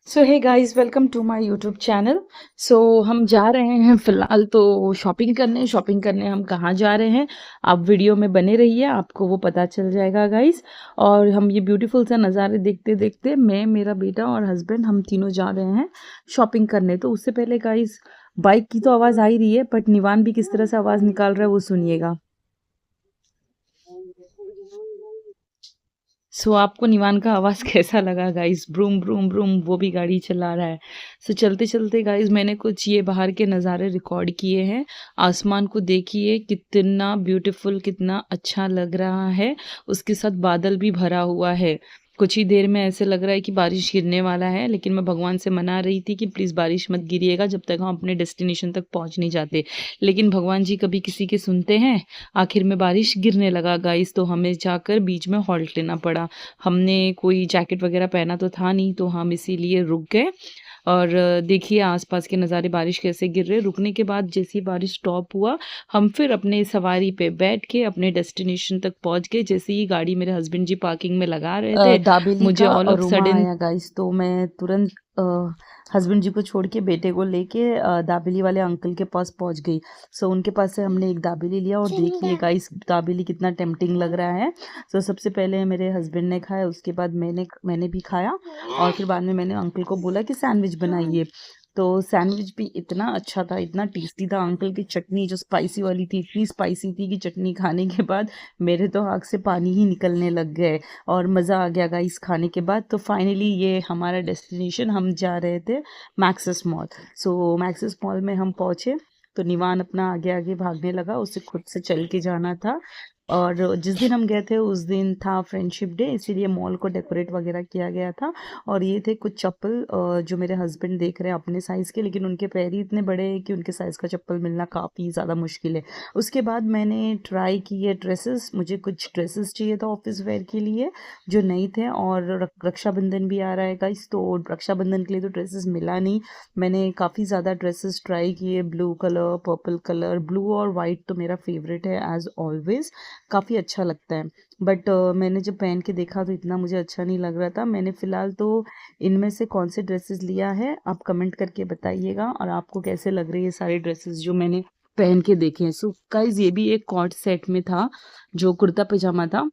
So hey guys, welcome to my YouTube channel. So हम जा रहे हैं फ़िलहाल तो शॉपिंग करने हम कहाँ जा रहे हैं, आप वीडियो में बने रहिए, आपको वो पता चल जाएगा गाइस। और हम ये ब्यूटीफुल सा नज़ारे देखते देखते मैं, मेरा बेटा और हस्बैंड, हम तीनों जा रहे हैं शॉपिंग करने। तो उससे पहले गाइस, बाइक की तो आवाज़ आ ही रही है, बट निवान भी किस तरह से आवाज़ निकाल रहा है वो सुनिएगा। सो आपको निवान का आवाज़ कैसा लगा गाइस? ब्रूम ब्रूम ब्रूम वो भी गाड़ी चला रहा है। सो चलते चलते गाइस, मैंने कुछ ये बाहर के नज़ारे रिकॉर्ड किए हैं। आसमान को देखिए, कितना ब्यूटीफुल, कितना अच्छा लग रहा है। उसके साथ बादल भी भरा हुआ है। कुछ ही देर में ऐसे लग रहा है कि बारिश गिरने वाला है, लेकिन मैं भगवान से मना रही थी कि प्लीज़ बारिश मत गिरिएगा जब तक हम अपने डेस्टिनेशन तक पहुंच नहीं जाते। लेकिन भगवान जी कभी किसी के सुनते हैं? आखिर में बारिश गिरने लगा गाइस, तो हमें जाकर बीच में हॉल्ट लेना पड़ा। हमने कोई जैकेट वगैरह पहना तो था नहीं, तो हम इसीलिए रुक गए। और देखिए आसपास के नज़ारे, बारिश कैसे गिर रहे। रुकने के बाद जैसे ही बारिश स्टॉप हुआ, हम फिर अपने सवारी पे बैठ के अपने डेस्टिनेशन तक पहुंच गए। जैसे ही गाड़ी मेरे हस्बैंड जी पार्किंग में लगा रहे थे, दाबेली मुझे का ऑल ऑफ अरोमा सडन आया गाइस। तो मैं तुरंत हस्बैंड जी को छोड़ के बेटे को लेके दाबेली वाले अंकल के पास पहुंच गई। सो उनके पास से हमने एक दाबेली लिया और देखिए गाइस, दाबेली कितना टेम्पटिंग लग रहा है। सो सबसे पहले मेरे हस्बैंड ने खाया, उसके बाद मैंने भी खाया, और फिर बाद में मैंने अंकल को बोला कि सैंडविच बनाइए। तो सैंडविच भी इतना अच्छा था, इतना टेस्टी था। अंकल की चटनी जो स्पाइसी वाली थी, इतनी स्पाइसी थी कि चटनी खाने के बाद मेरे तो आँख से पानी ही निकलने लग गए। और मज़ा आ गया गाइस खाने के बाद। तो फाइनली ये हमारा डेस्टिनेशन, हम जा रहे थे मैक्सिस मॉल। सो मैक्सिस मॉल में हम पहुँचे तो निवान अपना आगे आगे भागने लगा, उसे खुद से चल के जाना था। और जिस दिन हम गए थे उस दिन था फ्रेंडशिप डे, इसीलिए मॉल को डेकोरेट वगैरह किया गया था। और ये थे कुछ चप्पल जो मेरे हस्बैंड देख रहे हैं अपने साइज़ के, लेकिन उनके पैर ही इतने बड़े हैं कि उनके साइज़ का चप्पल मिलना काफ़ी ज़्यादा मुश्किल है। उसके बाद मैंने ट्राई किए ड्रेसेस। मुझे कुछ ड्रेसेस चाहिए था ऑफिस वेयर के लिए जो नहीं थे, और रक्षाबंधन भी आ रहा है गाइस, तो रक्षाबंधन के लिए तो ड्रेसेस मिला नहीं। मैंने काफ़ी ज़्यादा ड्रेसेस ट्राई किए, blue colour, purple colour, blue और वाइट तो मेरा फेवरेट है एज़ ऑलवेज़, काफ़ी अच्छा लगता है। बट मैंने जब पहन के देखा तो इतना मुझे अच्छा नहीं लग रहा था। मैंने फ़िलहाल तो इनमें से कौन से ड्रेसेस लिया है आप कमेंट करके बताइएगा, और आपको कैसे लग रही है सारे ड्रेसेस जो मैंने पहन के देखे हैं। सो गाइस, ये भी एक कॉर्ड सेट में था, जो कुर्ता पजामा था,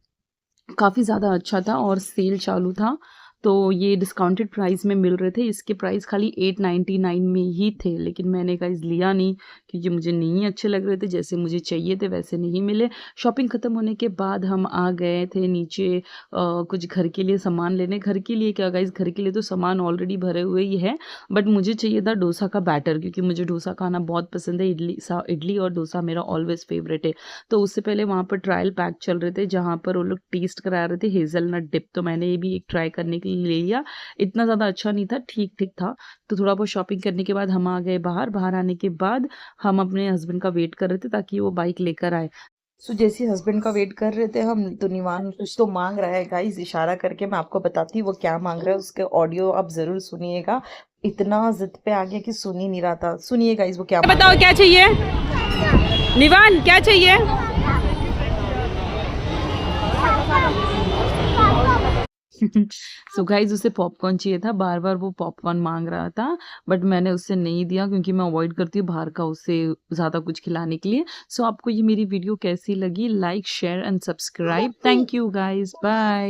काफ़ी ज़्यादा अच्छा था और सेल चालू था। तो ये डिस्काउंटेड प्राइस में मिल रहे थे। इसके प्राइस खाली 899 में ही थे, लेकिन मैंने गाइस लिया नहीं क्योंकि मुझे नहीं अच्छे लग रहे थे, जैसे मुझे चाहिए थे वैसे नहीं मिले। शॉपिंग ख़त्म होने के बाद हम आ गए थे नीचे कुछ घर के लिए सामान लेने। घर के लिए क्या गाइस, घर के लिए तो सामान ऑलरेडी भरे हुए ही है, बट मुझे चाहिए था डोसा का बैटर, क्योंकि मुझे डोसा खाना बहुत पसंद है। इडली और डोसा मेरा ऑलवेज़ फेवरेट है। तो उससे पहले वहाँ पर ट्रायल पैक चल रहे थे, जहाँ पर वो लोग टेस्ट करा रहे थे हेज़लनट डिप, तो मैंने ये भी एक ट्राई करने के लिए ले लिया। इतना ज़्यादा अच्छा नहीं था, ठीक-ठीक था। तो थोड़ा बहुत शॉपिंग करने के बाद हम आ गए बाहर। बाहर आने के बाद हम अपने हस्बैंड का वेट कर रहे थे ताकि वो बाइक लेकर आए। सो जैसे हस्बैंड का वेट कर रहे थे हम, तो निवान कुछ तो मांग रहा है गाइस, इशारा करके। मैं आपको बताती हूँ वो क्या मांग रहा है, उसके ऑडियो आप ज़रूर सुनिएगा। इतना ज़िद पे आ गया कि सुन ही नहीं रहा था। सुनिए गाइस वो क्या मांग रहा है। बताओ क्या चाहिए? निवान क्या चाहिए? सो गाइज, उसे पॉपकॉर्न चाहिए था, बार बार वो पॉपकॉर्न मांग रहा था, बट मैंने उससे नहीं दिया क्योंकि मैं अवॉइड करती हूँ बाहर का उसे ज़्यादा कुछ खिलाने के लिए। सो आपको ये मेरी वीडियो कैसी लगी? Like, share and subscribe. Thank you guys, bye.